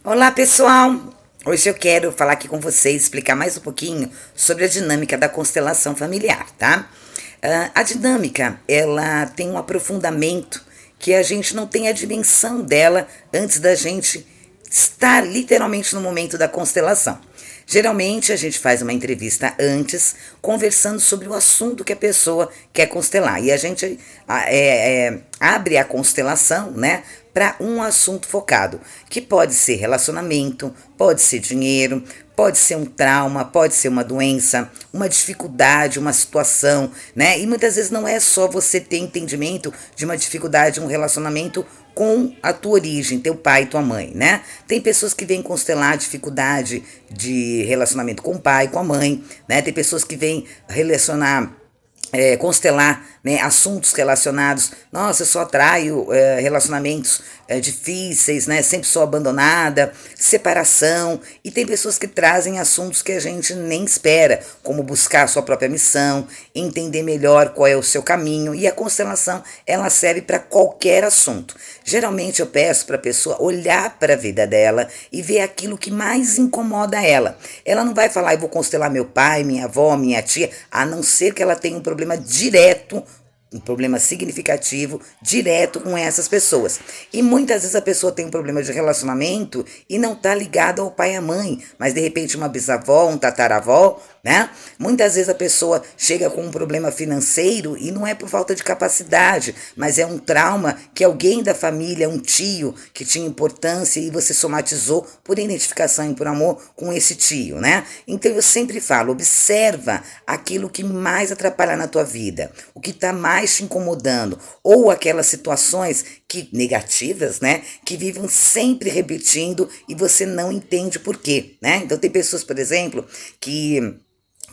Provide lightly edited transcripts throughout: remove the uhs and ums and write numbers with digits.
Olá, pessoal! Hoje eu quero falar aqui com vocês, explicar mais um pouquinho sobre a dinâmica da constelação familiar, tá? A dinâmica, ela tem um aprofundamento que a gente não tem a dimensão dela antes da gente estar literalmente no momento da constelação. Geralmente a gente faz uma entrevista antes, conversando sobre o assunto que a pessoa quer constelar. E a gente abre a constelação, né, para um assunto focado, que pode ser relacionamento, pode ser dinheiro, pode ser um trauma, pode ser uma doença, uma dificuldade, uma situação, né? E muitas vezes não é só você ter entendimento de uma dificuldade, um relacionamento com a tua origem, teu pai e tua mãe, né? Tem pessoas que vêm constelar dificuldade de relacionamento com o pai, com a mãe, né? Tem pessoas que vêm relacionar constelar, né, assuntos relacionados. Nossa, eu só atraio relacionamentos difíceis, né? Sempre sou abandonada, separação. E tem pessoas que trazem assuntos que a gente nem espera, como buscar a sua própria missão, entender melhor qual é o seu caminho. E a constelação, ela serve para qualquer assunto. Geralmente eu peço para a pessoa olhar para a vida dela e ver aquilo que mais incomoda ela. Ela não vai falar, eu vou constelar meu pai, minha avó, minha tia, a não ser que ela tenha um problema direto, um problema significativo, direto com essas pessoas. E muitas vezes a pessoa tem um problema de relacionamento e não está ligada ao pai e à mãe, mas de repente uma bisavó, um tataravó, né? Muitas vezes a pessoa chega com um problema financeiro e não é por falta de capacidade, mas é um trauma que alguém da família, um tio que tinha importância e você somatizou por identificação e por amor com esse tio, né? Então eu sempre falo, observa aquilo que mais atrapalha na tua vida, o que está mais te incomodando, ou aquelas situações que negativas, né, que vivem sempre repetindo e você não entende por quê, né? Então tem pessoas, por exemplo, que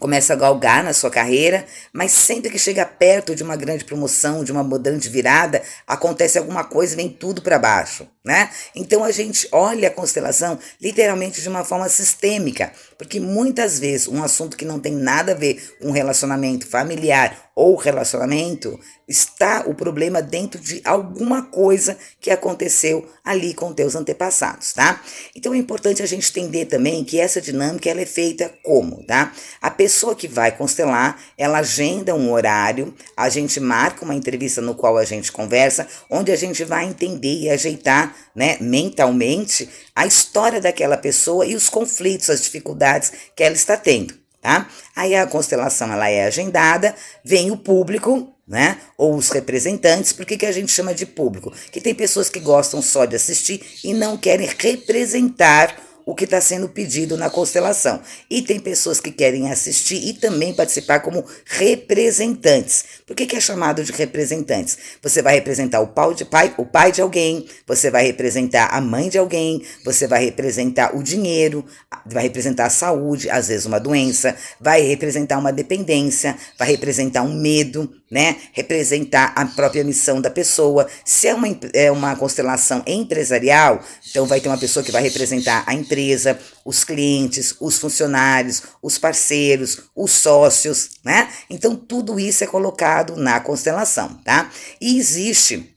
começa a galgar na sua carreira, mas sempre que chega perto de uma grande promoção, de uma grande virada, acontece alguma coisa e vem tudo para baixo, né? Então a gente olha a constelação literalmente de uma forma sistêmica, porque muitas vezes um assunto que não tem nada a ver com relacionamento familiar ou relacionamento, está o problema dentro de alguma coisa que aconteceu ali com teus antepassados, tá? Então é importante a gente entender também que essa dinâmica ela é feita como, tá? A pessoa que vai constelar, ela agenda um horário, a gente marca uma entrevista no qual a gente conversa, onde a gente vai entender e ajeitar, né, mentalmente a história daquela pessoa e os conflitos, as dificuldades que ela está tendo. Tá? Aí a constelação ela é agendada, vem o público, né? Ou os representantes. Por que a gente chama de público? Que tem pessoas que gostam só de assistir e não querem representar o que está sendo pedido na constelação. E tem pessoas que querem assistir e também participar como representantes. Por que é chamado de representantes? Você vai representar o pai de alguém, você vai representar a mãe de alguém, você vai representar o dinheiro, vai representar a saúde, às vezes uma doença, vai representar uma dependência, vai representar um medo, né? Representar a própria missão da pessoa. Se é uma constelação empresarial, então vai ter uma pessoa que vai representar a empresa, os clientes, os funcionários, os parceiros, os sócios, né? Então tudo isso é colocado na constelação, tá? E existe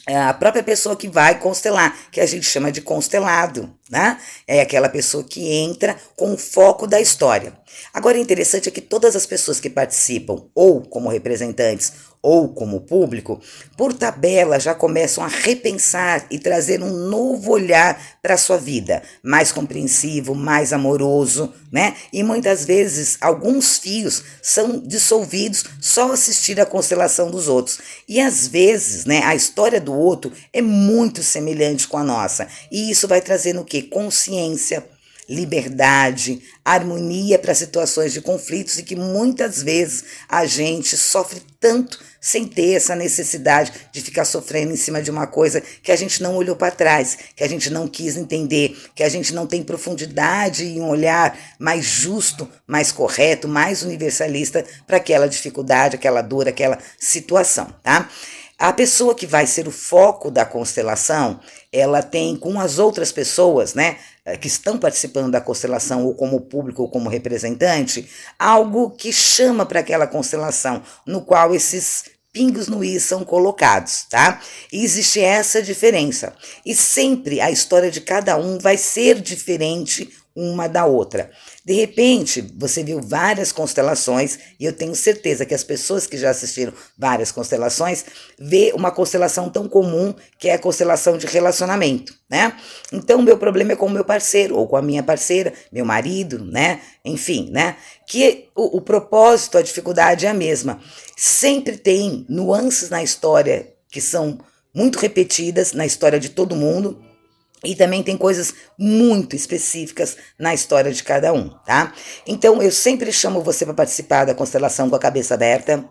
a própria pessoa que vai constelar, que a gente chama de constelado, né? É aquela pessoa que entra com o foco da história. Agora, o interessante é que todas as pessoas que participam, ou como representantes, ou como público, por tabela já começam a repensar e trazer um novo olhar para a sua vida, mais compreensivo, mais amoroso, né? E muitas vezes alguns fios são dissolvidos só assistir a constelação dos outros. E às vezes, né, a história do outro é muito semelhante com a nossa. E isso vai trazendo o quê? Consciência, liberdade, harmonia para situações de conflitos e que muitas vezes a gente sofre tanto sem ter essa necessidade de ficar sofrendo em cima de uma coisa que a gente não olhou para trás, que a gente não quis entender, que a gente não tem profundidade e um olhar mais justo, mais correto, mais universalista para aquela dificuldade, aquela dor, aquela situação, tá? A pessoa que vai ser o foco da constelação, ela tem com as outras pessoas, né, que estão participando da constelação, ou como público, ou como representante, algo que chama para aquela constelação, no qual esses pingos no i são colocados, tá? E existe essa diferença. E sempre a história de cada um vai ser diferente uma da outra. De repente, você viu várias constelações, e eu tenho certeza que as pessoas que já assistiram várias constelações vê uma constelação tão comum, que é a constelação de relacionamento, né? Então, meu problema é com o meu parceiro, ou com a minha parceira, meu marido, né? Enfim, né? Que o propósito, a dificuldade é a mesma. Sempre tem nuances na história que são muito repetidas na história de todo mundo, e também tem coisas muito específicas na história de cada um, tá? Então, eu sempre chamo você para participar da constelação com a cabeça aberta,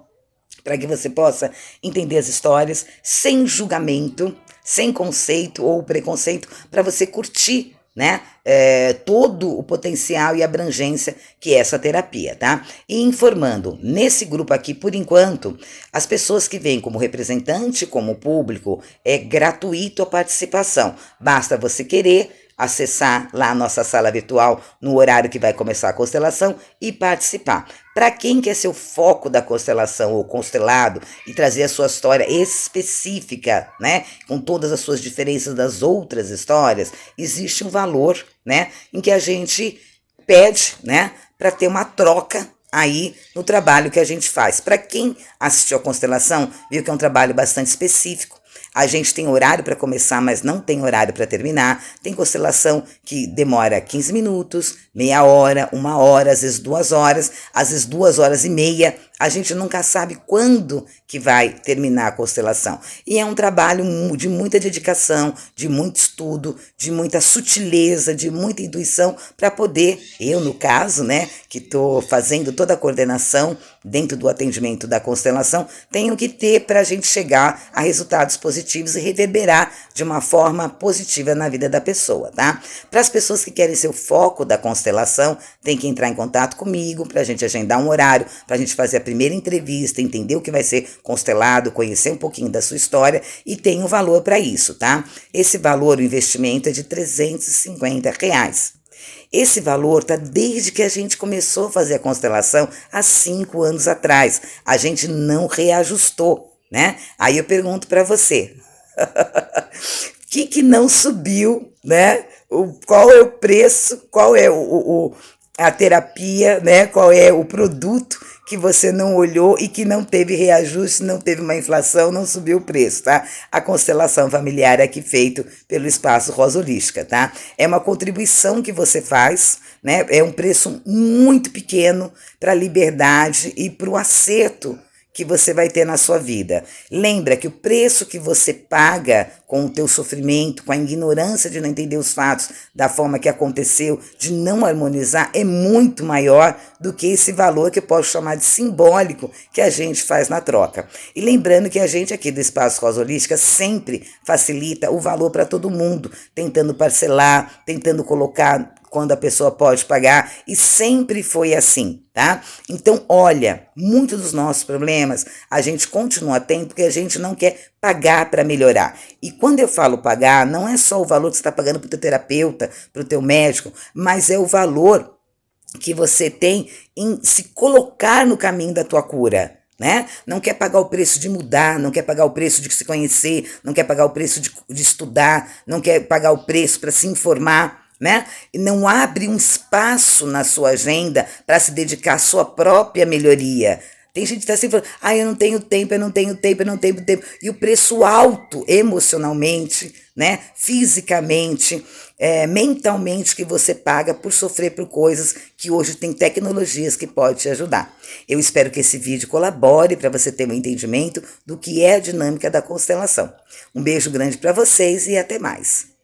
para que você possa entender as histórias sem julgamento, sem conceito ou preconceito, para você curtir, né, todo o potencial e abrangência que é essa terapia, tá? E informando, nesse grupo aqui, por enquanto, as pessoas que vêm como representante, como público, é gratuito a participação. Basta você querer acessar lá a nossa sala virtual no horário que vai começar a constelação e participar. Para quem quer ser o foco da constelação ou constelado e trazer a sua história específica, né, com todas as suas diferenças das outras histórias, existe um valor, né, em que a gente pede, né, para ter uma troca aí no trabalho que a gente faz. Para quem assistiu a constelação, viu que é um trabalho bastante específico. A gente tem horário para começar, mas não tem horário para terminar. Tem constelação que demora 15 minutos, meia hora, 1 hora, às vezes 2 horas, às vezes 2 horas e meia. A gente nunca sabe quando que vai terminar a constelação. E é um trabalho de muita dedicação, de muito estudo, de muita sutileza, de muita intuição, para poder, eu no caso, né, que estou fazendo toda a coordenação dentro do atendimento da constelação, tenho que ter para a gente chegar a resultados positivos e reverberar de uma forma positiva na vida da pessoa, tá? Para as pessoas que querem ser o foco da constelação, tem que entrar em contato comigo para a gente agendar um horário, para a gente fazer a primeira entrevista, entender o que vai ser constelado, conhecer um pouquinho da sua história, e tem um valor para isso, tá? Esse valor, o investimento, é de R$ 350. Esse valor tá desde que a gente começou a fazer a constelação há 5 anos atrás. A gente não reajustou, né? Aí eu pergunto para você, o que não subiu, né? Qual é o preço, qual é a terapia, né? Qual é o produto que você não olhou e que não teve reajuste, não teve uma inflação, não subiu o preço, tá? A constelação familiar é aqui feito pelo Espaço Rosa Holística, tá? É uma contribuição que você faz, né? É um preço muito pequeno para a liberdade e para o acerto que você vai ter na sua vida. Lembra que o preço que você paga com o teu sofrimento, com a ignorância de não entender os fatos da forma que aconteceu, de não harmonizar, é muito maior do que esse valor que eu posso chamar de simbólico que a gente faz na troca. E lembrando que a gente aqui do Espaço Rosa Holística sempre facilita o valor para todo mundo, tentando parcelar, tentando colocar quando a pessoa pode pagar, e sempre foi assim, tá? Então, olha, muitos dos nossos problemas a gente continua tendo porque a gente não quer pagar para melhorar. E quando eu falo pagar, não é só o valor que você está pagando para o teu terapeuta, para o teu médico, mas é o valor que você tem em se colocar no caminho da tua cura, né? Não quer pagar o preço de mudar, não quer pagar o preço de se conhecer, não quer pagar o preço de estudar, não quer pagar o preço para se informar, né? Não abre um espaço na sua agenda para se dedicar à sua própria melhoria. Tem gente que está assim falando, eu não tenho tempo, eu não tenho tempo, eu não tenho tempo. E o preço alto emocionalmente, né? Fisicamente, mentalmente, que você paga por sofrer por coisas que hoje tem tecnologias que podem te ajudar. Eu espero que esse vídeo colabore para você ter um entendimento do que é a dinâmica da constelação. Um beijo grande para vocês e até mais.